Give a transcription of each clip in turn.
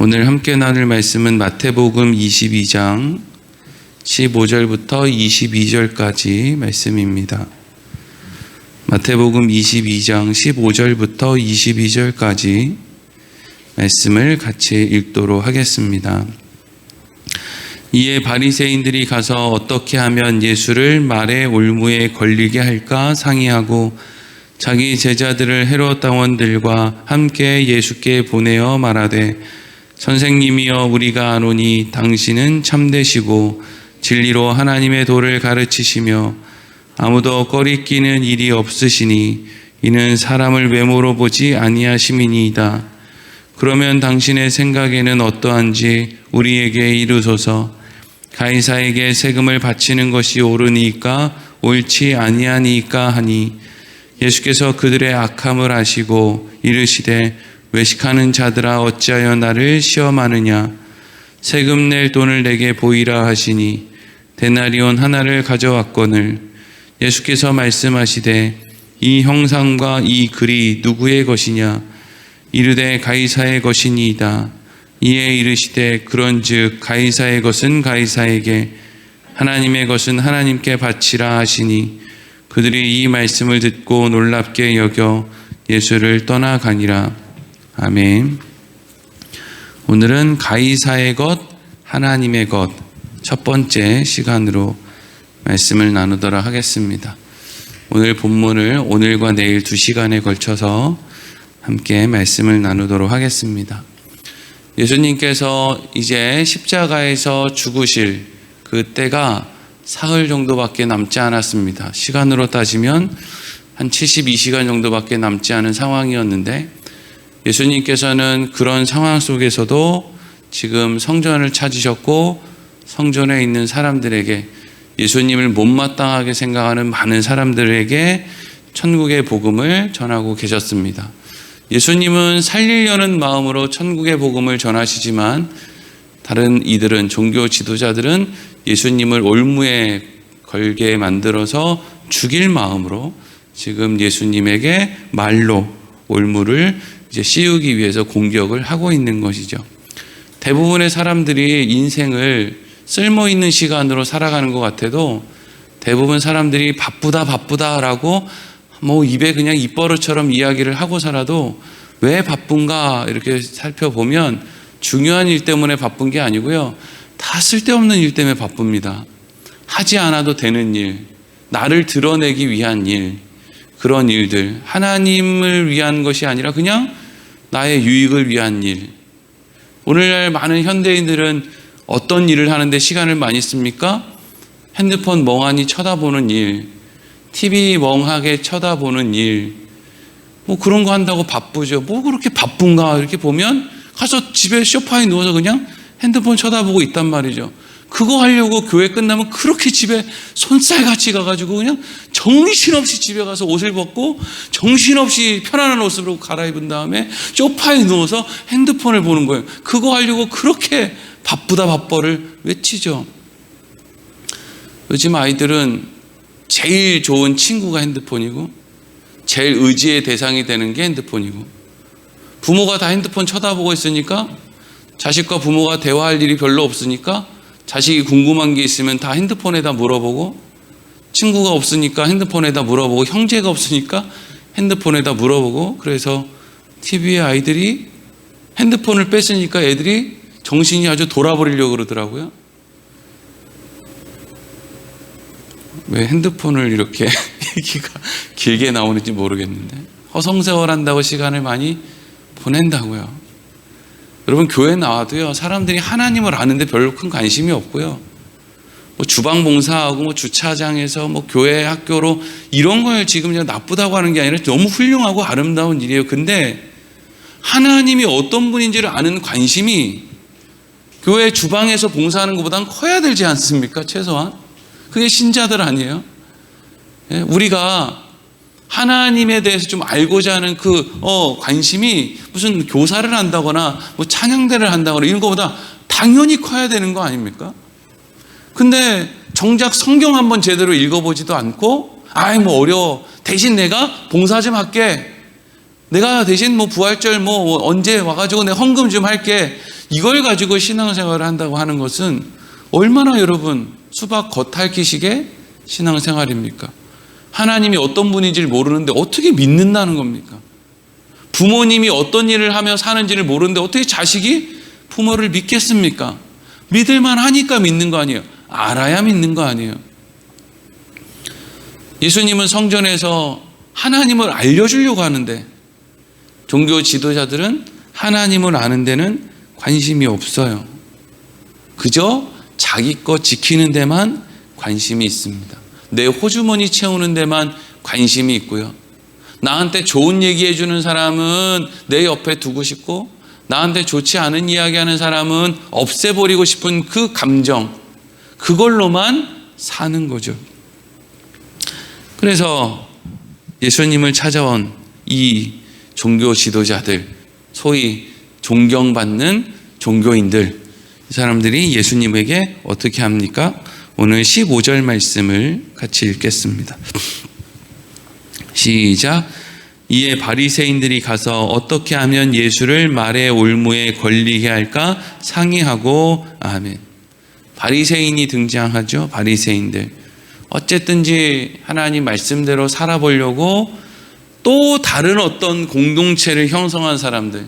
오늘 함께 나눌 말씀은 마태복음 22장 15절부터 22절까지 말씀입니다. 마태복음 22장 15절부터 22절까지 말씀을 같이 읽도록 하겠습니다. 이에 바리새인들이 가서 어떻게 하면 예수를 말의 올무에 걸리게 할까 상의하고 자기 제자들을 헤롯 당원들과 함께 예수께 보내어 말하되 선생님이여 우리가 아노니 당신은 참되시고 진리로 하나님의 도를 가르치시며 아무도 꺼리끼는 일이 없으시니 이는 사람을 외모로 보지 아니하심이니이다. 그러면 당신의 생각에는 어떠한지 우리에게 이르소서. 가이사에게 세금을 바치는 것이 옳으니까 옳지 아니하니까 하니 예수께서 그들의 악함을 아시고 이르시되 외식하는 자들아 어찌하여 나를 시험하느냐. 세금 낼 돈을 내게 보이라 하시니 데나리온 하나를 가져왔거늘 예수께서 말씀하시되 이 형상과 이 글이 누구의 것이냐. 이르되 가이사의 것이니이다. 이에 이르시되 그런즉 가이사의 것은 가이사에게 하나님의 것은 하나님께 바치라 하시니 그들이 이 말씀을 듣고 놀랍게 여겨 예수를 떠나가니라. 아멘. 오늘은 가이사의 것, 하나님의 것 첫 번째 시간으로 말씀을 나누도록 하겠습니다. 오늘 본문을 오늘과 내일 2시간에 걸쳐서 함께 말씀을 나누도록 하겠습니다. 예수님께서 이제 십자가에서 죽으실 그때가 사흘 정도밖에 남지 않았습니다. 시간으로 따지면 한 72시간 정도밖에 남지 않은 상황이었는데 예수님께서는 그런 상황 속에서도 지금 성전을 찾으셨고 성전에 있는 사람들에게 예수님을 못마땅하게 생각하는 많은 사람들에게 천국의 복음을 전하고 계셨습니다. 예수님은 살리려는 마음으로 천국의 복음을 전하시지만 다른 이들은 종교 지도자들은 예수님을 올무에 걸게 만들어서 죽일 마음으로 지금 예수님에게 말로 올무를 이제 씌우기 위해서 공격을 하고 있는 것이죠. 대부분의 사람들이 인생을 쓸모있는 시간으로 살아가는 것 같아도 대부분 사람들이 바쁘다라고 입에 그냥 입버릇처럼 이야기를 하고 살아도 왜 바쁜가 이렇게 살펴보면 중요한 일 때문에 바쁜 게 아니고요. 다 쓸데없는 일 때문에 바쁩니다. 하지 않아도 되는 일, 나를 드러내기 위한 일, 그런 일들, 하나님을 위한 것이 아니라 그냥 나의 유익을 위한 일. 오늘날 많은 현대인들은 어떤 일을 하는데 시간을 많이 씁니까? 핸드폰 멍하니 쳐다보는 일, TV 멍하게 쳐다보는 일, 그런 거 한다고 바쁘죠. 그렇게 바쁜가 이렇게 보면 가서 집에 소파에 누워서 그냥 핸드폰 쳐다보고 있단 말이죠. 그거 하려고 교회 끝나면 그렇게 집에 손살같이 가가지고 그냥 정신없이 집에 가서 옷을 벗고 정신없이 편안한 옷으로 갈아입은 다음에 소파에 누워서 핸드폰을 보는 거예요. 그거 하려고 그렇게 바쁘다를 외치죠. 요즘 아이들은 제일 좋은 친구가 핸드폰이고 제일 의지의 대상이 되는 게 핸드폰이고 부모가 다 핸드폰 쳐다보고 있으니까 자식과 부모가 대화할 일이 별로 없으니까 자식이 궁금한 게 있으면 다 핸드폰에다 물어보고 친구가 없으니까 핸드폰에다 물어보고 형제가 없으니까 핸드폰에다 물어보고 그래서 TV에 아이들이 핸드폰을 뺐으니까 애들이 정신이 아주 돌아버리려고 그러더라고요. 왜 핸드폰을 이렇게 얘기가 길게 나오는지 모르겠는데 허송세월한다고 시간을 많이 보낸다고요. 여러분 교회 나와도요 사람들이 하나님을 아는데 별로 큰 관심이 없고요. 주방 봉사하고 주차장에서 교회 학교로 이런 걸 지금 나쁘다고 하는 게 아니라 너무 훌륭하고 아름다운 일이에요. 근데 하나님이 어떤 분인지를 아는 관심이 교회 주방에서 봉사하는 것보다는 커야 되지 않습니까? 최소한 그게 신자들 아니에요? 우리가 하나님에 대해서 좀 알고자 하는 관심이 무슨 교사를 한다거나 찬양대를 한다거나 이런 것보다 당연히 커야 되는 거 아닙니까? 근데 정작 성경 한번 제대로 읽어보지도 않고 어려워 대신 내가 봉사 좀 할게 내가 대신 뭐 부활절 뭐 언제 와가지고 내가 헌금 좀 할게, 이걸 가지고 신앙생활을 한다고 하는 것은 얼마나 여러분 수박 겉핥기식의 신앙생활입니까? 하나님이 어떤 분인지를 모르는데 어떻게 믿는다는 겁니까? 부모님이 어떤 일을 하며 사는지를 모르는데 어떻게 자식이 부모를 믿겠습니까? 믿을만 하니까 믿는 거 아니에요. 알아야 믿는 거 아니에요. 예수님은 성전에서 하나님을 알려주려고 하는데 종교 지도자들은 하나님을 아는 데는 관심이 없어요. 그저 자기 것 지키는 데만 관심이 있습니다. 내 호주머니 채우는 데만 관심이 있고요. 나한테 좋은 얘기해 주는 사람은 내 옆에 두고 싶고, 나한테 좋지 않은 이야기하는 사람은 없애버리고 싶은 그 감정, 그걸로만 사는 거죠. 그래서 예수님을 찾아온 이 종교 지도자들, 소위 존경받는 종교인들, 이 사람들이 예수님에게 어떻게 합니까? 오늘 15절 말씀을 같이 읽겠습니다. 시작. 이에 바리새인들이 가서 어떻게 하면 예수를 말의 올무에 걸리게 할까 상의하고, 아멘. 바리새인이 등장하죠. 바리새인들. 어쨌든지 하나님 말씀대로 살아보려고 또 다른 어떤 공동체를 형성한 사람들,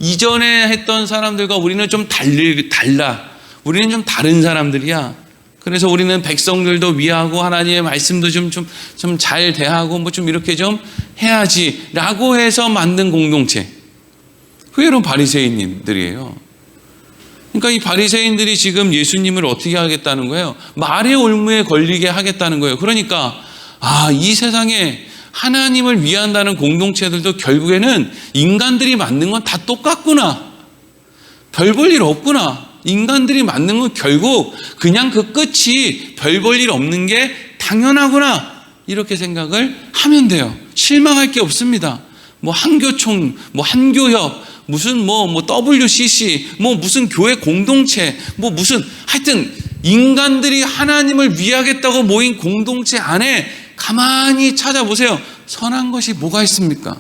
이전에 했던 사람들과 우리는 좀 달라. 우리는 좀 다른 사람들이야. 그래서 우리는 백성들도 위하고 하나님의 말씀도 좀 잘 대하고 뭐 좀 이렇게 좀 해야지라고 해서 만든 공동체. 그게 여러분 바리새인들이에요. 그러니까 이 바리새인들이 지금 예수님을 어떻게 하겠다는 거예요? 말의 올무에 걸리게 하겠다는 거예요. 그러니까 이 세상에 하나님을 위한다는 공동체들도 결국에는 인간들이 만든 건 다 똑같구나. 별 볼 일 없구나. 인간들이 만든 건 결국 그냥 그 끝이 별 볼 일 없는 게 당연하구나. 이렇게 생각을 하면 돼요. 실망할 게 없습니다. 뭐 한교총, 뭐 한교협, 무슨 뭐 WCC, 뭐 무슨 교회 공동체, 뭐 무슨 하여튼 인간들이 하나님을 위하겠다고 모인 공동체 안에 가만히 찾아보세요. 선한 것이 뭐가 있습니까?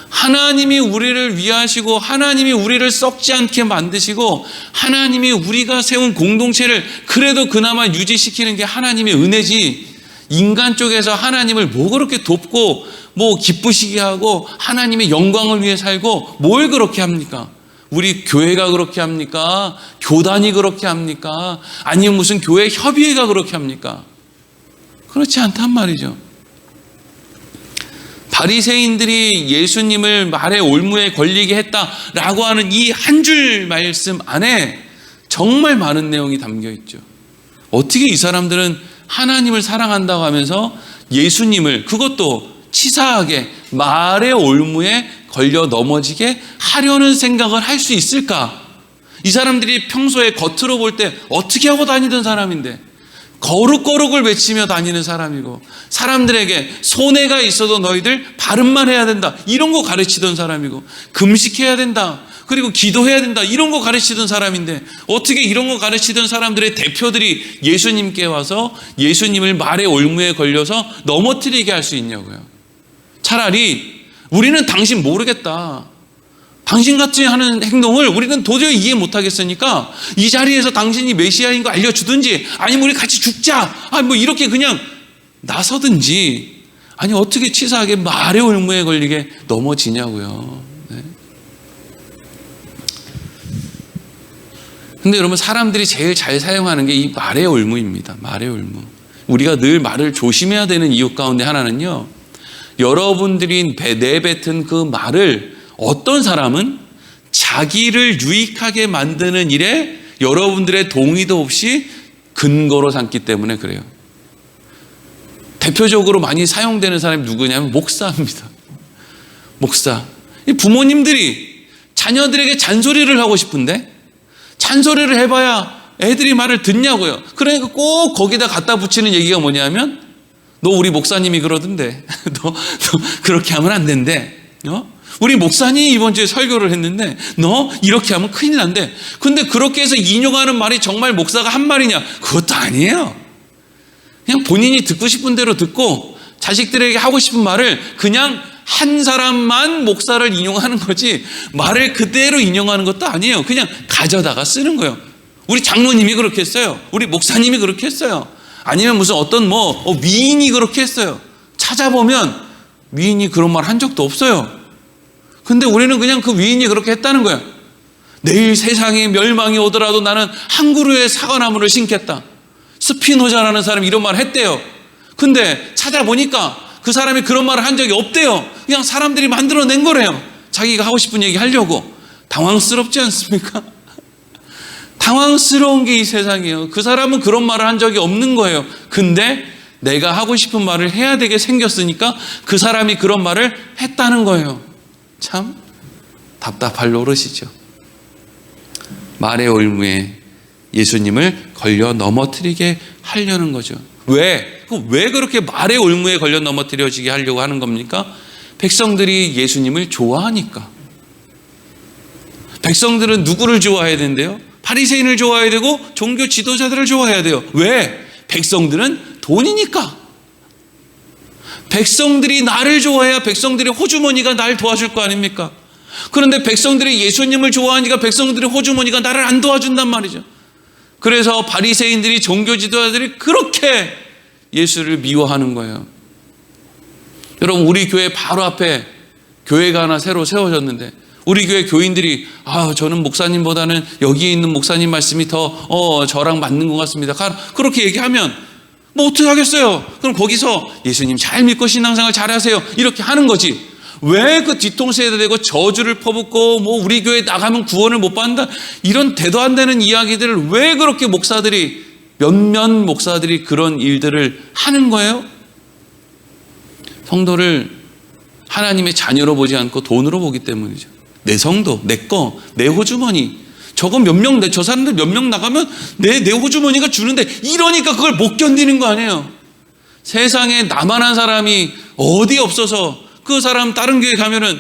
하나님이 우리를 위하시고 하나님이 우리를 썩지 않게 만드시고 하나님이 우리가 세운 공동체를 그래도 그나마 유지시키는 게 하나님의 은혜지, 인간 쪽에서 하나님을 뭐 그렇게 돕고 뭐 기쁘시게 하고 하나님의 영광을 위해 살고 뭘 그렇게 합니까? 우리 교회가 그렇게 합니까? 교단이 그렇게 합니까? 아니면 무슨 교회 협의회가 그렇게 합니까? 그렇지 않단 말이죠. 바리새인들이 예수님을 말의 올무에 걸리게 했다라고 하는 이 한 줄 말씀 안에 정말 많은 내용이 담겨 있죠. 어떻게 이 사람들은 하나님을 사랑한다고 하면서 예수님을, 그것도 치사하게 말의 올무에 걸려 넘어지게 하려는 생각을 할 수 있을까? 이 사람들이 평소에 겉으로 볼 때 어떻게 하고 다니던 사람인데, 거룩거룩을 외치며 다니는 사람이고, 사람들에게 손해가 있어도 너희들 발음만 해야 된다, 이런 거 가르치던 사람이고, 금식해야 된다, 그리고 기도해야 된다, 이런 거 가르치던 사람인데, 어떻게 이런 거 가르치던 사람들의 대표들이 예수님께 와서 예수님을 말의 올무에 걸려서 넘어뜨리게 할 수 있냐고요. 차라리 우리는 당신 모르겠다, 당신같이 하는 행동을 우리는 도저히 이해 못하겠으니까 이 자리에서 당신이 메시아인 거 알려주든지, 아니면 우리 같이 죽자, 뭐 이렇게 그냥 나서든지, 아니 어떻게 치사하게 말의 올무에 걸리게 넘어지냐고요. 네. 근데 여러분, 사람들이 제일 잘 사용하는 게 이 말의 올무입니다. 말의 올무. 우리가 늘 말을 조심해야 되는 이유 가운데 하나는요, 여러분들이 내뱉은 그 말을 어떤 사람은 자기를 유익하게 만드는 일에 여러분들의 동의도 없이 근거로 삼기 때문에 그래요. 대표적으로 많이 사용되는 사람이 누구냐면 목사입니다. 목사. 이 부모님들이 자녀들에게 잔소리를 하고 싶은데 잔소리를 해봐야 애들이 말을 듣냐고요. 그러니까 꼭 거기다 갖다 붙이는 얘기가 뭐냐면, 너 우리 목사님이 그러던데 너 그렇게 하면 안 된대. 우리 목사님이 이번 주에 설교를 했는데 너 이렇게 하면 큰일 난대. 근데 그렇게 해서 인용하는 말이 정말 목사가 한 말이냐? 그것도 아니에요. 그냥 본인이 듣고 싶은 대로 듣고 자식들에게 하고 싶은 말을 그냥 한 사람만 목사를 인용하는 거지 말을 그대로 인용하는 것도 아니에요. 그냥 가져다가 쓰는 거예요. 우리 장로님이 그렇게 했어요. 우리 목사님이 그렇게 했어요. 아니면 무슨 어떤 위인이 그렇게 했어요. 찾아보면 위인이 그런 말 한 적도 없어요. 근데 우리는 그냥 그 위인이 그렇게 했다는 거예요. 내일 세상에 멸망이 오더라도 나는 한 그루의 사과나무를 심겠다. 스피노자라는 사람이 이런 말을 했대요. 근데 찾아보니까 그 사람이 그런 말을 한 적이 없대요. 그냥 사람들이 만들어낸 거래요. 자기가 하고 싶은 얘기 하려고. 당황스럽지 않습니까? 당황스러운 게 이 세상이에요. 그 사람은 그런 말을 한 적이 없는 거예요. 근데 내가 하고 싶은 말을 해야 되게 생겼으니까 그 사람이 그런 말을 했다는 거예요. 참 답답할 노릇이죠. 말의 올무에 예수님을 걸려 넘어뜨리게 하려는 거죠. 왜 그렇게 말의 올무에 걸려 넘어뜨려지게 하려고 하는 겁니까? 백성들이 예수님을 좋아하니까. 백성들은 누구를 좋아해야 된대요? 바리새인을 좋아해야 되고 종교 지도자들을 좋아해야 돼요. 왜? 백성들은 돈이니까. 백성들이 나를 좋아해야 백성들의 호주머니가 날 도와줄 거 아닙니까? 그런데 백성들이 예수님을 좋아하니까 백성들의 호주머니가 나를 안 도와준단 말이죠. 그래서 바리새인들이 종교 지도자들이 그렇게 예수를 미워하는 거예요. 여러분, 우리 교회 바로 앞에 교회가 하나 새로 세워졌는데 우리 교회 교인들이 저는 목사님보다는 여기에 있는 목사님 말씀이 더 저랑 맞는 것 같습니다. 그렇게 얘기하면 뭐 어떻게 하겠어요? 그럼 거기서 예수님 잘 믿고 신앙생활 잘하세요 이렇게 하는 거지. 왜 그 뒤통수에 대고 저주를 퍼붓고 우리 교회 나가면 구원을 못 받는다 이런 대도 안 되는 이야기들을 왜 그렇게 몇몇 목사들이 그런 일들을 하는 거예요? 성도를 하나님의 자녀로 보지 않고 돈으로 보기 때문이죠. 내 성도, 내 거, 내 호주머니. 저거 저 사람들 몇 명 나가면 내 호주머니가 주는데 이러니까 그걸 못 견디는 거 아니에요. 세상에 나만한 사람이 어디 없어서 그 사람 다른 교회 가면은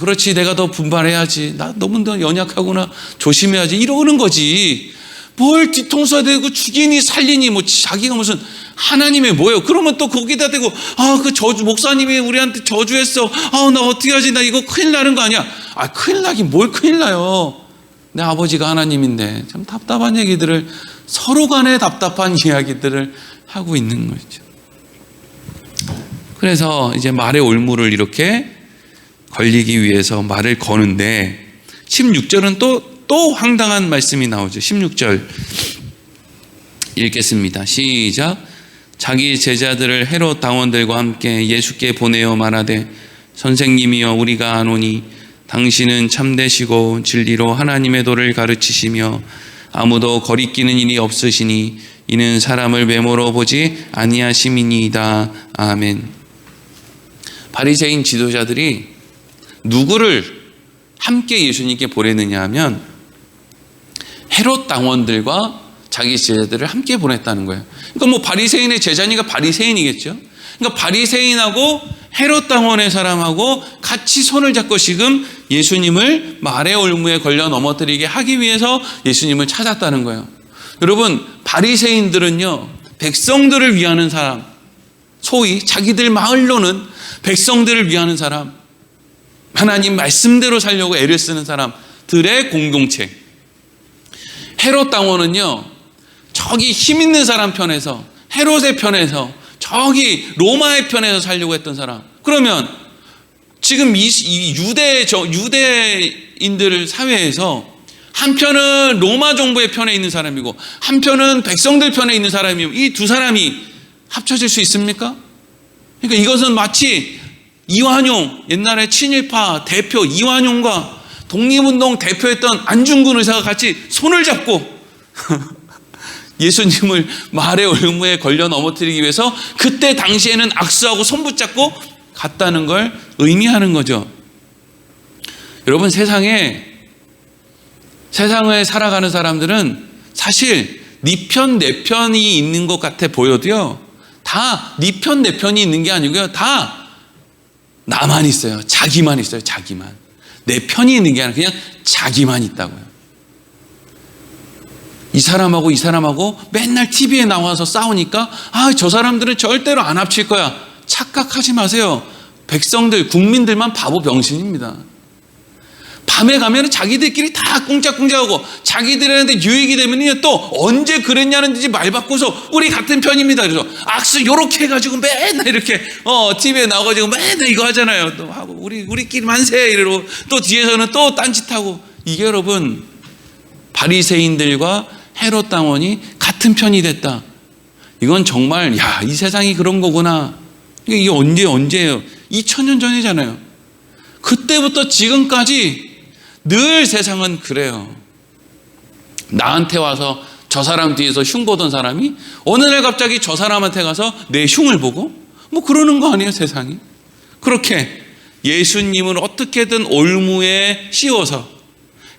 그렇지 내가 더 분발해야지. 나 너무 더 연약하구나. 조심해야지. 이러는 거지. 뭘 뒤통수에 대고 죽이니 살리니 자기가 무슨 하나님의 뭐예요. 그러면 또 거기다 대고 그 목사님이 우리한테 저주했어. 나 어떻게 하지. 나 이거 큰일 나는 거 아니야. 큰일 나긴 뭘 큰일 나요. 내 아버지가 하나님인데. 참 답답한 얘기들을 서로 간에 답답한 이야기들을 하고 있는 거죠. 그래서 이제 말의 올무를 이렇게 걸리기 위해서 말을 거는데 16절은 또 황당한 말씀이 나오죠. 16절 읽겠습니다. 시작. 자기 제자들을 헤롯 당원들과 함께 예수께 보내어 말하되 선생님이여 우리가 아노니 당신은 참되시고 진리로 하나님의 도를 가르치시며 아무도 거리끼는 일이 없으시니 이는 사람을 외모로 보지 아니하심이니이다. 아멘. 바리새인 지도자들이 누구를 함께 예수님께 보내느냐 하면 헤롯 당원들과 자기 제자들을 함께 보냈다는 거예요. 그러니까 바리새인의 제자니까 바리새인이겠죠. 그러니까 바리새인하고 헤롯 당원의 사람하고 같이 손을 잡고 지금 예수님을 말의 올무에 걸려 넘어뜨리게 하기 위해서 예수님을 찾았다는 거예요. 여러분, 바리새인들은요 백성들을 위하는 사람, 소위 자기들 마을로는 백성들을 위하는 사람, 하나님 말씀대로 살려고 애를 쓰는 사람들의 공동체. 헤롯 당원은요 저기 힘 있는 사람 편에서, 헤롯의 편에서, 저기 로마의 편에서 살려고 했던 사람. 그러면 지금 이 유대인들 사회에서 한편은 로마 정부의 편에 있는 사람이고 한편은 백성들 편에 있는 사람이고 이 두 사람이 합쳐질 수 있습니까? 그러니까 이것은 마치 이완용, 옛날에 친일파 대표 이완용과 독립운동 대표했던 안중근 의사가 같이 손을 잡고 예수님을 말의 올무에 걸려 넘어뜨리기 위해서 그때 당시에는 악수하고 손 붙잡고 갔다는 걸 의미하는 거죠. 여러분, 세상에 살아가는 사람들은 사실 네 편, 내 편이 있는 것 같아 보여도요 다 네 편, 내 편이 있는 게 아니고요 다 나만 있어요. 자기만 있어요. 자기만. 내 편이 있는 게 아니라 그냥 자기만 있다고요. 이 사람하고 맨날 TV에 나와서 싸우니까 저 사람들은 절대로 안 합칠 거야. 착각하지 마세요. 백성들, 국민들만 바보 병신입니다. 밤에 가면 자기들끼리 다 꿍짝꿍짝하고 자기들한테 유익이 되면요 또 언제 그랬냐는 듯이 말 바꿔서 우리 같은 편입니다. 그래서 악수 요렇게 해가지고 맨날 이렇게 TV에 나와가지고 맨날 이거 하잖아요. 또 하고 우리끼리 만세 이러고 또 뒤에서는 또 딴짓하고. 이게 여러분 바리새인들과 헤롯 당원이 같은 편이 됐다. 이건 정말 이 세상이 그런 거구나. 이게 언제예요? 2000년 전이잖아요. 그때부터 지금까지 늘 세상은 그래요. 나한테 와서 저 사람 뒤에서 흉 보던 사람이 어느 날 갑자기 저 사람한테 가서 내 흉을 보고 뭐 그러는 거 아니에요, 세상이. 그렇게 예수님은 어떻게든 올무에 씌워서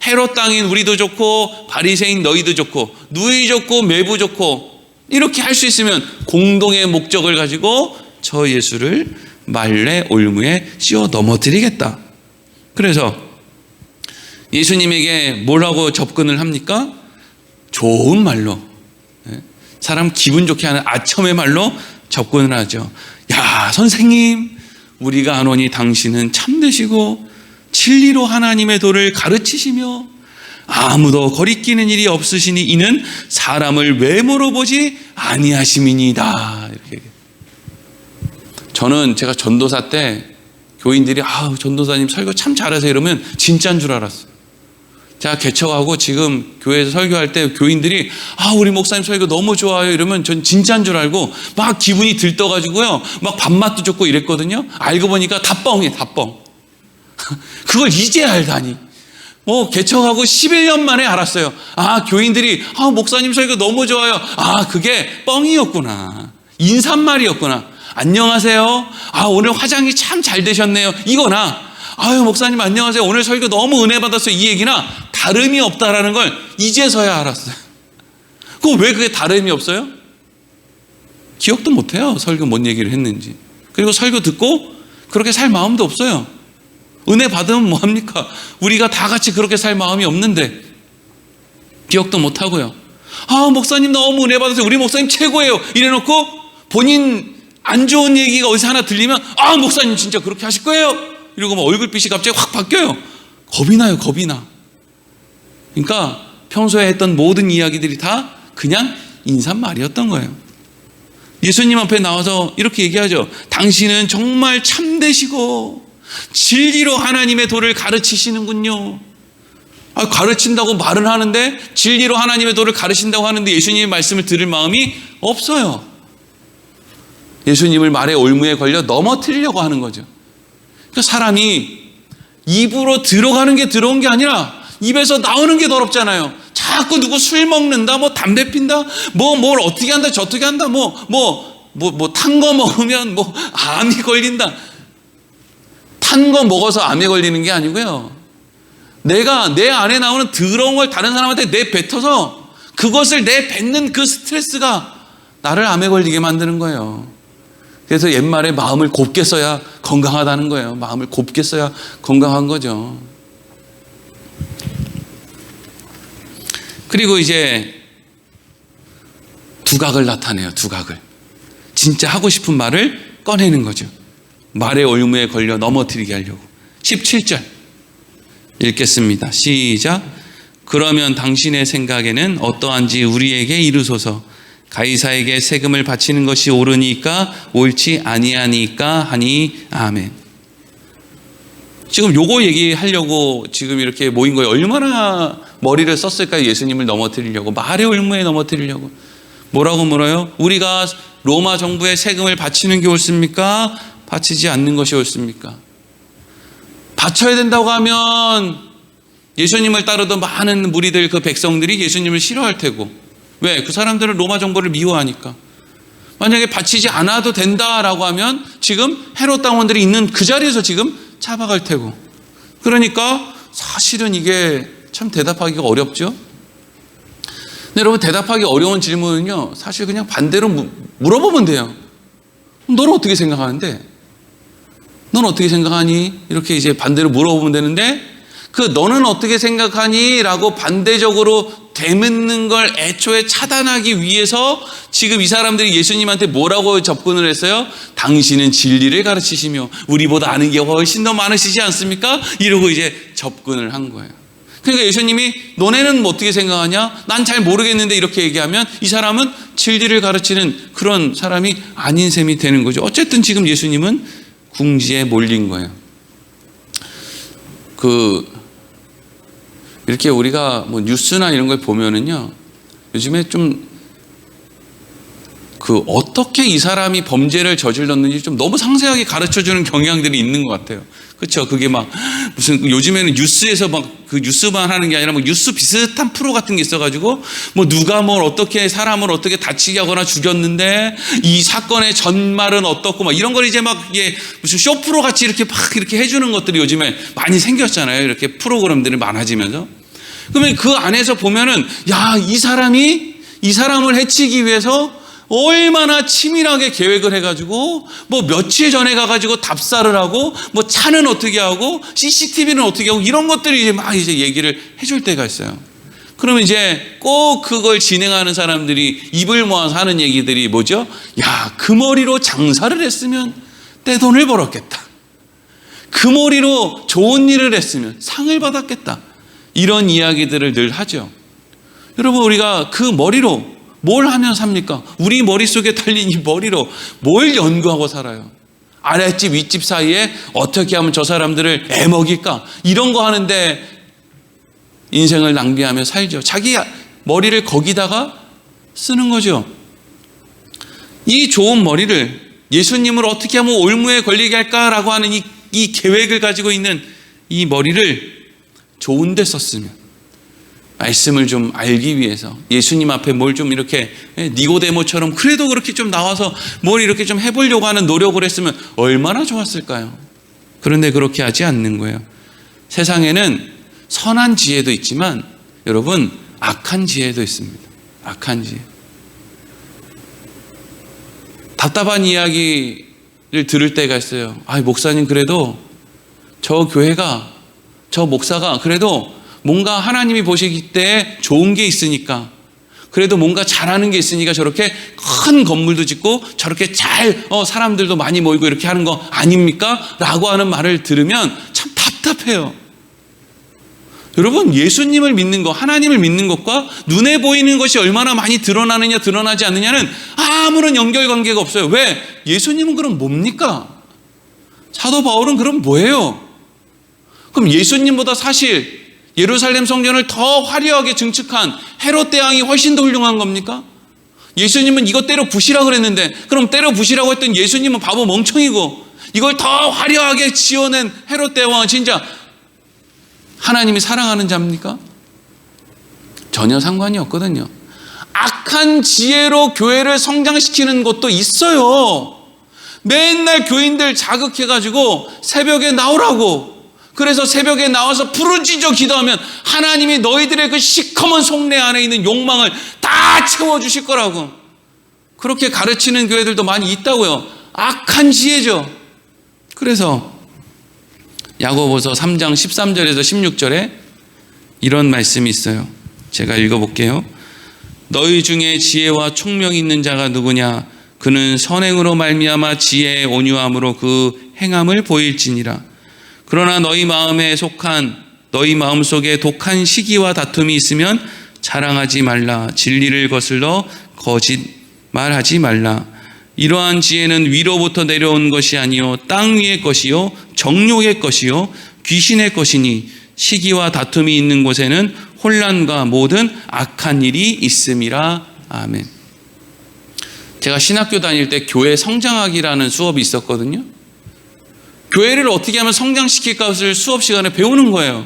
헤롯 땅인 우리도 좋고 바리새인 너희도 좋고 누이 좋고 매부 좋고 이렇게 할 수 있으면 공동의 목적을 가지고 저 예수를 말레 올무에 씌워 넘어뜨리겠다. 그래서 예수님에게 뭐라고 접근을 합니까? 좋은 말로, 사람 기분 좋게 하는 아첨의 말로 접근을 하죠. 야, 선생님, 우리가 아노니 당신은 참되시고 진리로 하나님의 도를 가르치시며 아무도 거리끼는 일이 없으시니 이는 사람을 외모로 보지 아니하심이니이다. 이렇게. 저는 제가 전도사 때 교인들이 전도사님 설교 참 잘하세요 이러면 진짜인 줄 알았어요. 제가 개척하고 지금 교회에서 설교할 때 교인들이 우리 목사님 설교 너무 좋아요 이러면 전 진짜인 줄 알고 막 기분이 들떠가지고요 막 밥맛도 좋고 이랬거든요. 알고 보니까 다 뻥이에요. 다 뻥. 그걸 이제 알다니. 개척하고 11년 만에 알았어요. 교인들이 목사님 설교 너무 좋아요. 그게 뻥이었구나. 인사말이었구나. 안녕하세요. 오늘 화장이 참 잘 되셨네요. 이거나 목사님 안녕하세요. 오늘 설교 너무 은혜 받았어요. 이 얘기나 다름이 없다라는 걸 이제서야 알았어요. 왜 그게 다름이 없어요? 기억도 못해요. 설교 뭔 얘기를 했는지. 그리고 설교 듣고 그렇게 살 마음도 없어요. 은혜 받으면 뭐합니까? 우리가 다 같이 그렇게 살 마음이 없는데 기억도 못하고요. 목사님 너무 은혜 받았어요. 우리 목사님 최고예요. 이래놓고 본인 안 좋은 얘기가 어디서 하나 들리면 목사님 진짜 그렇게 하실 거예요? 이러고 막 얼굴빛이 갑자기 확 바뀌어요. 겁이 나요. 겁이 나. 그러니까 평소에 했던 모든 이야기들이 다 그냥 인사말이었던 거예요. 예수님 앞에 나와서 이렇게 얘기하죠. 당신은 정말 참되시고 진리로 하나님의 도를 가르치시는군요. 가르친다고 말은 하는데 진리로 하나님의 도를 가르친다고 하는데 예수님의 말씀을 들을 마음이 없어요. 예수님을 말의 올무에 걸려 넘어뜨리려고 하는 거죠. 그러니까 사람이 입으로 들어가는 게 들어온 게 아니라 입에서 나오는 게 더럽잖아요. 자꾸 누구 술 먹는다, 담배 핀다, 뭘 어떻게 한다, 저떻게 한다, 탄 거 먹으면 암이 걸린다. 탄 거 먹어서 암에 걸리는 게 아니고요. 내가 내 안에 나오는 더러운 걸 다른 사람한테 내뱉어서 그것을 내뱉는 그 스트레스가 나를 암에 걸리게 만드는 거예요. 그래서 옛말에 마음을 곱게 써야 건강하다는 거예요. 마음을 곱게 써야 건강한 거죠. 그리고 이제 두각을 나타내요. 두각을. 진짜 하고 싶은 말을 꺼내는 거죠. 말의 올무에 걸려 넘어뜨리게 하려고. 17절 읽겠습니다. 시작. 그러면 당신의 생각에는 어떠한지 우리에게 이르소서. 가이사에게 세금을 바치는 것이 옳으니까 옳지 아니하니까 하니 아멘. 지금 요거 얘기하려고 지금 이렇게 모인 거예요. 얼마나 머리를 썼을까요? 예수님을 넘어뜨리려고. 말의 올무에 넘어뜨리려고. 뭐라고 물어요? 우리가 로마 정부에 세금을 바치는 게 옳습니까? 바치지 않는 것이 옳습니까? 바쳐야 된다고 하면 예수님을 따르던 많은 무리들, 그 백성들이 예수님을 싫어할 테고. 왜? 그 사람들은 로마 정부를 미워하니까. 만약에 바치지 않아도 된다라고 하면 지금 헤롯 당원들이 있는 그 자리에서 지금 잡아갈 테고. 그러니까 사실은 이게 참 대답하기가 어렵죠. 근데 여러분, 대답하기 어려운 질문은요, 사실 그냥 반대로 물어보면 돼요. 너는 어떻게 생각하는데? 넌 어떻게 생각하니? 이렇게 이제 반대로 물어보면 되는데, 그 너는 어떻게 생각하니? 라고 반대적으로 되묻는 걸 애초에 차단하기 위해서 지금 이 사람들이 예수님한테 뭐라고 접근을 했어요? 당신은 진리를 가르치시며 우리보다 아는 게 훨씬 더 많으시지 않습니까? 이러고 이제 접근을 한 거예요. 그러니까 예수님이 너네는 뭐 어떻게 생각하냐? 난 잘 모르겠는데 이렇게 얘기하면 이 사람은 진리를 가르치는 그런 사람이 아닌 셈이 되는 거죠. 어쨌든 지금 예수님은 궁지에 몰린 거예요. 이렇게 우리가 뭐 뉴스나 이런 걸 보면은요, 요즘에 좀 어떻게 이 사람이 범죄를 저질렀는지 좀 너무 상세하게 가르쳐 주는 경향들이 있는 것 같아요. 그렇죠? 그게 막 무슨 요즘에는 뉴스에서 막 그 뉴스만 하는 게 아니라 뭐 뉴스 비슷한 프로 같은 게 있어가지고 뭐 누가 뭘 어떻게 사람을 어떻게 다치게 하거나 죽였는데 이 사건의 전말은 어떻고 막 이런 걸 이제 막 이게 무슨 쇼 프로 같이 이렇게 막 이렇게 해주는 것들이 요즘에 많이 생겼잖아요. 이렇게 프로그램들이 많아지면서. 그러면 그 안에서 보면은 야, 이 사람을 해치기 위해서 얼마나 치밀하게 계획을 해가지고 뭐 며칠 전에 가가지고 답사를 하고 뭐 차는 어떻게 하고 CCTV는 어떻게 하고 이런 것들이 이제 막 이제 얘기를 해줄 때가 있어요. 그러면 이제 꼭 그걸 진행하는 사람들이 입을 모아서 하는 얘기들이 뭐죠? 야, 그 머리로 장사를 했으면 떼돈을 벌었겠다. 그 머리로 좋은 일을 했으면 상을 받았겠다. 이런 이야기들을 늘 하죠. 여러분, 우리가 그 머리로 뭘 하면 삽니까? 우리 머릿속에 달린 이 머리로 뭘 연구하고 살아요? 아랫집 윗집 사이에 어떻게 하면 저 사람들을 애먹일까? 이런 거 하는데 인생을 낭비하며 살죠. 자기 머리를 거기다가 쓰는 거죠. 이 좋은 머리를 예수님을 어떻게 하면 올무에 걸리게 할까라고 하는 이 계획을 가지고 있는 이 머리를 좋은 데 썼으면, 말씀을 좀 알기 위해서 예수님 앞에 뭘 좀 이렇게 니고데모처럼 그래도 그렇게 좀 나와서 뭘 이렇게 좀 해보려고 하는 노력을 했으면 얼마나 좋았을까요? 그런데 그렇게 하지 않는 거예요. 세상에는 선한 지혜도 있지만 여러분, 악한 지혜도 있습니다. 악한 지혜. 답답한 이야기를 들을 때가 있어요. 아, 목사님, 그래도 저 교회가, 저 목사가 그래도 뭔가 하나님이 보시기 때 좋은 게 있으니까, 그래도 뭔가 잘하는 게 있으니까 저렇게 큰 건물도 짓고 저렇게 잘 사람들도 많이 모이고 이렇게 하는 거 아닙니까? 라고 하는 말을 들으면 참 답답해요. 여러분, 예수님을 믿는 것, 하나님을 믿는 것과 눈에 보이는 것이 얼마나 많이 드러나느냐 드러나지 않느냐는 아무런 연결관계가 없어요. 왜? 예수님은 그럼 뭡니까? 사도 바울은 그럼 뭐예요? 그럼 예수님보다 사실 예루살렘 성전을 더 화려하게 증축한 헤롯 대왕이 훨씬 더 훌륭한 겁니까? 예수님은 이거 때려 부시라 그랬는데, 그럼 때려 부시라고 했던 예수님은 바보 멍청이고, 이걸 더 화려하게 지어낸 헤롯 대왕은 진짜 하나님이 사랑하는 자입니까? 전혀 상관이 없거든요. 악한 지혜로 교회를 성장시키는 것도 있어요. 맨날 교인들 자극해가지고 새벽에 나오라고, 그래서 새벽에 나와서 부르짖어 기도하면 하나님이 너희들의 그 시커먼 속내 안에 있는 욕망을 다 채워주실 거라고 그렇게 가르치는 교회들도 많이 있다고요. 악한 지혜죠. 그래서 야고보서 3장 13절에서 16절에 이런 말씀이 있어요. 제가 읽어볼게요. 너희 중에 지혜와 총명이 있는 자가 누구냐? 그는 선행으로 말미암아 지혜의 온유함으로 그 행함을 보일지니라. 그러나 너희 마음에 속한, 너희 마음속에 독한 시기와 다툼이 있으면 자랑하지 말라. 진리를 거슬러 거짓 말하지 말라. 이러한 지혜는 위로부터 내려온 것이 아니요 땅 위의 것이요 정욕의 것이요 귀신의 것이니 시기와 다툼이 있는 곳에는 혼란과 모든 악한 일이 있음이라. 아멘. 제가 신학교 다닐 때 교회 성장학이라는 수업이 있었거든요. 교회를 어떻게 하면 성장시킬 것을 수업 시간에 배우는 거예요.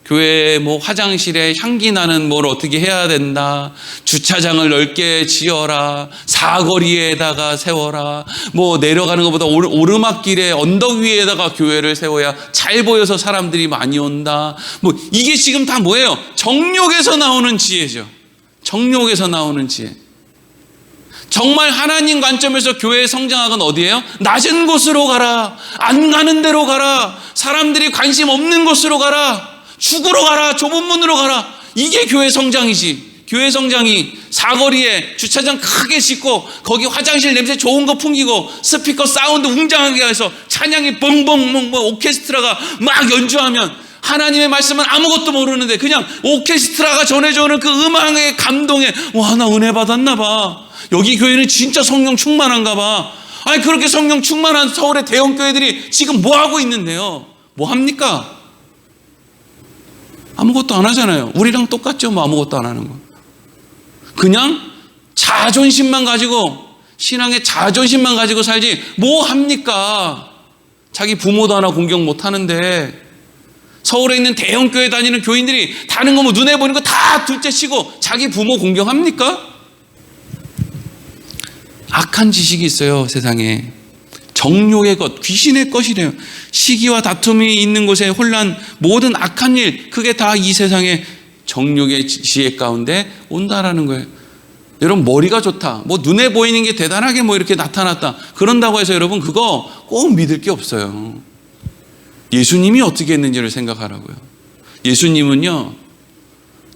교회 뭐 화장실에 향기 나는 뭘 어떻게 해야 된다. 주차장을 넓게 지어라. 사거리에다가 세워라. 뭐 내려가는 것보다 오르막길에 언덕 위에다가 교회를 세워야 잘 보여서 사람들이 많이 온다. 뭐 이게 지금 다 뭐예요? 정욕에서 나오는 지혜죠. 정욕에서 나오는 지혜. 정말 하나님 관점에서 교회의 성장학은 어디예요? 낮은 곳으로 가라. 안 가는 데로 가라. 사람들이 관심 없는 곳으로 가라. 죽으러 가라. 좁은 문으로 가라. 이게 교회 성장이지. 교회 성장이 사거리에 주차장 크게 짓고 거기 화장실 냄새 좋은 거 풍기고 스피커 사운드 웅장하게 해서 찬양이 뻥뻥 오케스트라가 막 연주하면 하나님의 말씀은 아무것도 모르는데 그냥 오케스트라가 전해주는 그 음악의 감동에 와, 나 은혜 받았나 봐. 여기 교회는 진짜 성령 충만한가 봐. 아니, 그렇게 성령 충만한 서울의 대형 교회들이 지금 뭐 하고 있는데요? 뭐 합니까? 아무것도 안 하잖아요. 우리랑 똑같죠, 뭐 아무것도 안 하는 거. 그냥 자존심만 가지고, 신앙의 자존심만 가지고 살지 뭐 합니까? 자기 부모도 하나 공경 못 하는데, 서울에 있는 대형 교회 다니는 교인들이 다른 거 뭐 눈에 보이는 거 다 둘째치고 자기 부모 공경합니까? 악한 지식이 있어요, 세상에. 정욕의 것, 귀신의 것이래요. 시기와 다툼이 있는 곳에 혼란, 모든 악한 일, 그게 다 이 세상의 정욕의 지혜 가운데 온다라는 거예요. 여러분, 머리가 좋다, 뭐 눈에 보이는 게 대단하게 뭐 이렇게 나타났다, 그런다고 해서 여러분 그거 꼭 믿을 게 없어요. 예수님이 어떻게 했는지를 생각하라고요. 예수님은요,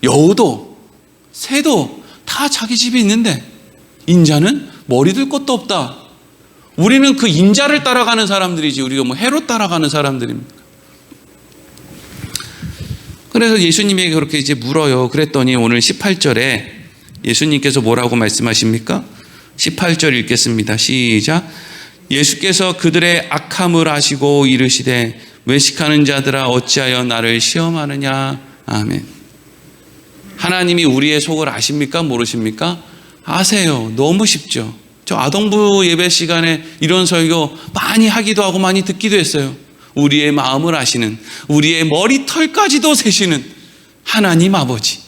여우도 새도 다 자기 집에 있는데 인자는 머리 들 것도 없다. 우리는 그 인자를 따라가는 사람들이지 우리가 뭐 해로 따라가는 사람들입니다. 그래서 예수님에게 그렇게 이제 물어요. 그랬더니 오늘 18절에 예수님께서 뭐라고 말씀하십니까? 18절 읽겠습니다. 시작. 예수께서 그들의 악함을 아시고 이르시되 외식하는 자들아 어찌하여 나를 시험하느냐. 아멘. 하나님이 우리의 속을 아십니까? 모르십니까? 아세요. 너무 쉽죠. 저 아동부 예배 시간에 이런 설교 많이 하기도 하고 많이 듣기도 했어요. 우리의 마음을 아시는, 우리의 머리털까지도 세시는 하나님 아버지.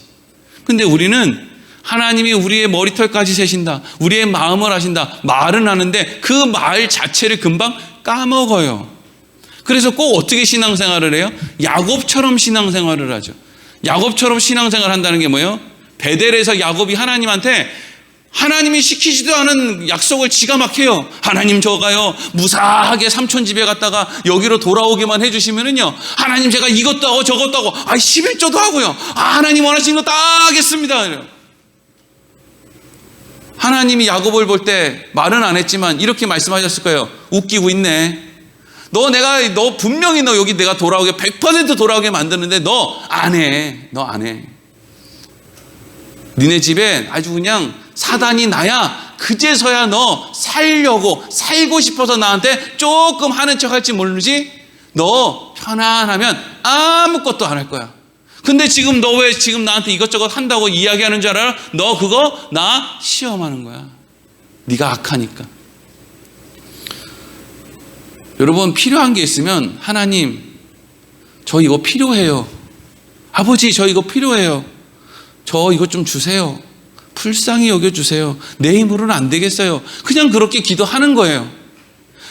근데 우리는 하나님이 우리의 머리털까지 세신다, 우리의 마음을 아신다 말은 하는데 그 말 자체를 금방 까먹어요. 그래서 꼭 어떻게 신앙생활을 해요? 야곱처럼 신앙생활을 하죠. 야곱처럼 신앙생활을 한다는 게 뭐예요? 베델에서 야곱이 하나님한테 하나님이 시키지도 않은 약속을 지가 막 해요. 하나님, 저가요 무사하게 삼촌 집에 갔다가 여기로 돌아오게만 해주시면은요, 하나님 제가 이것도 하고 저것도 하고 11조도 하고요, 하나님 원하시는 거 다 하겠습니다. 이래요. 하나님이 야곱을 볼 때 말은 안 했지만 이렇게 말씀하셨을 거예요. 웃기고 있네. 너 분명히 너 여기 내가 돌아오게 100% 돌아오게 만드는데 너 안 해. 너 안 해. 니네 집에 아주 그냥 사단이 나야 그제서야 너 살고 싶어서 나한테 조금 하는 척 할지 모르지 너 편안하면 아무것도 안 할 거야. 근데 지금 너 왜 지금 나한테 이것저것 한다고 이야기하는 줄 알아? 너 그거 나 시험하는 거야. 네가 악하니까. 여러분, 필요한 게 있으면 하나님, 저 이거 필요해요. 아버지, 저 이거 필요해요. 저 이거 좀 주세요. 불쌍히 여겨주세요. 내 힘으로는 안 되겠어요. 그냥 그렇게 기도하는 거예요.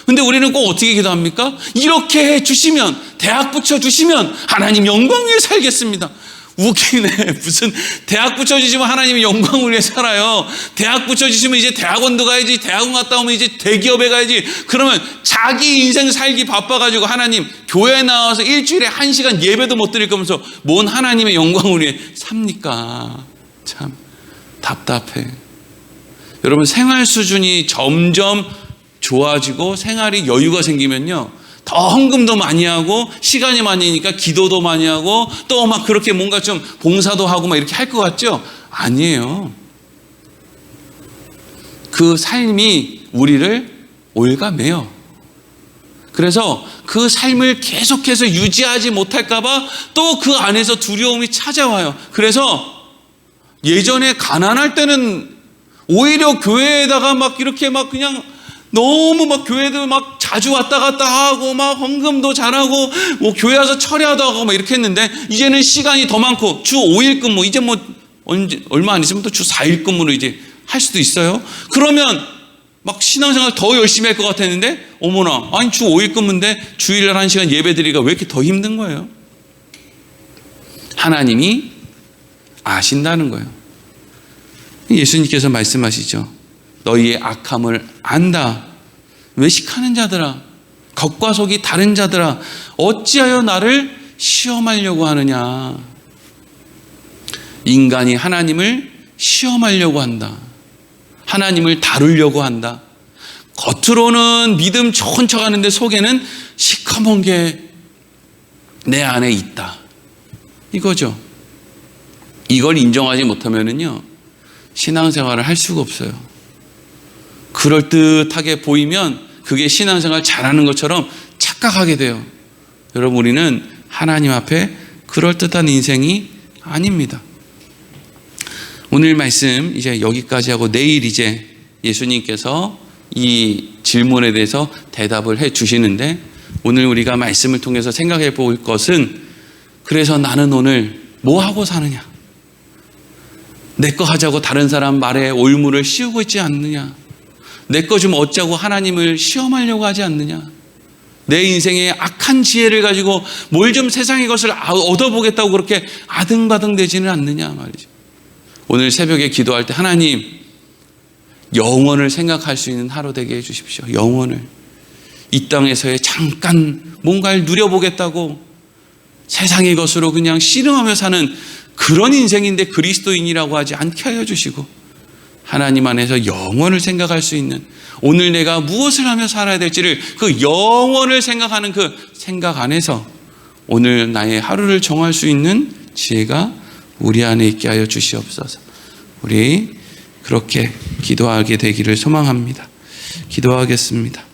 근데 우리는 꼭 어떻게 기도합니까? 이렇게 해주시면, 대학 붙여주시면 하나님 영광 위에 살겠습니다. 웃기네. 무슨 대학 붙여주시면 하나님이 영광 위에 살아요. 대학 붙여주시면 이제 대학원도 가야지, 대학원 갔다 오면 이제 대기업에 가야지. 그러면 자기 인생 살기 바빠가지고 하나님 교회에 나와서 일주일에 1시간 예배도 못 드릴 거면서 뭔 하나님의 영광을 위해 삽니까? 참 답답해. 여러분, 생활 수준이 점점 좋아지고 생활이 여유가 생기면요, 더 헌금도 많이 하고 시간이 많으니까 기도도 많이 하고 또 막 그렇게 뭔가 좀 봉사도 하고 막 이렇게 할 것 같죠? 아니에요. 그 삶이 우리를 올가매요. 그래서 그 삶을 계속해서 유지하지 못할까 봐 또 그 안에서 두려움이 찾아와요. 그래서 예전에 가난할 때는 오히려 교회에다가 막 이렇게 막 그냥 너무 막 교회도 막 자주 왔다 갔다 하고 막 헌금도 잘하고 뭐 교회 와서 철야도 하고 막 이렇게 했는데, 이제는 시간이 더 많고 주 5일 근무, 이제 뭐 얼마 안 있으면 또 주 4일 근무로 이제 할 수도 있어요. 그러면 막 신앙생활 더 열심히 할 것 같았는데, 어머나, 아니 주 5일 근무인데 주일날 1시간 예배 드리기가 왜 이렇게 더 힘든 거예요? 하나님이 아신다는 거예요. 예수님께서 말씀하시죠. 너희의 악함을 안다. 외식하는 자들아, 겉과 속이 다른 자들아, 어찌하여 나를 시험하려고 하느냐. 인간이 하나님을 시험하려고 한다. 하나님을 다루려고 한다. 겉으로는 믿음 좋은 척 하는데 속에는 시커먼 게 내 안에 있다. 이거죠. 이걸 인정하지 못하면은요, 신앙생활을 할 수가 없어요. 그럴듯하게 보이면 그게 신앙생활 잘하는 것처럼 착각하게 돼요. 여러분, 우리는 하나님 앞에 그럴듯한 인생이 아닙니다. 오늘 말씀 이제 여기까지 하고 내일 이제 예수님께서 이 질문에 대해서 대답을 해 주시는데, 오늘 우리가 말씀을 통해서 생각해 볼 것은, 그래서 나는 오늘 뭐 하고 사느냐? 내 거 하자고 다른 사람 말에 올무를 씌우고 있지 않느냐? 내 거 좀 얻자고 하나님을 시험하려고 하지 않느냐? 내 인생에 악한 지혜를 가지고 뭘 좀 세상의 것을 얻어보겠다고 그렇게 아등바등 되지는 않느냐 말이죠. 오늘 새벽에 기도할 때 하나님, 영원을 생각할 수 있는 하루 되게 해주십시오. 영원을. 이 땅에서의 잠깐 뭔가를 누려보겠다고 세상의 것으로 그냥 씨름하며 사는 그런 인생인데 그리스도인이라고 하지 않게 하여 주시고, 하나님 안에서 영원을 생각할 수 있는, 오늘 내가 무엇을 하며 살아야 될지를 그 영원을 생각하는 그 생각 안에서 오늘 나의 하루를 정할 수 있는 지혜가 우리 안에 있게 하여 주시옵소서. 우리 그렇게 기도하게 되기를 소망합니다. 기도하겠습니다.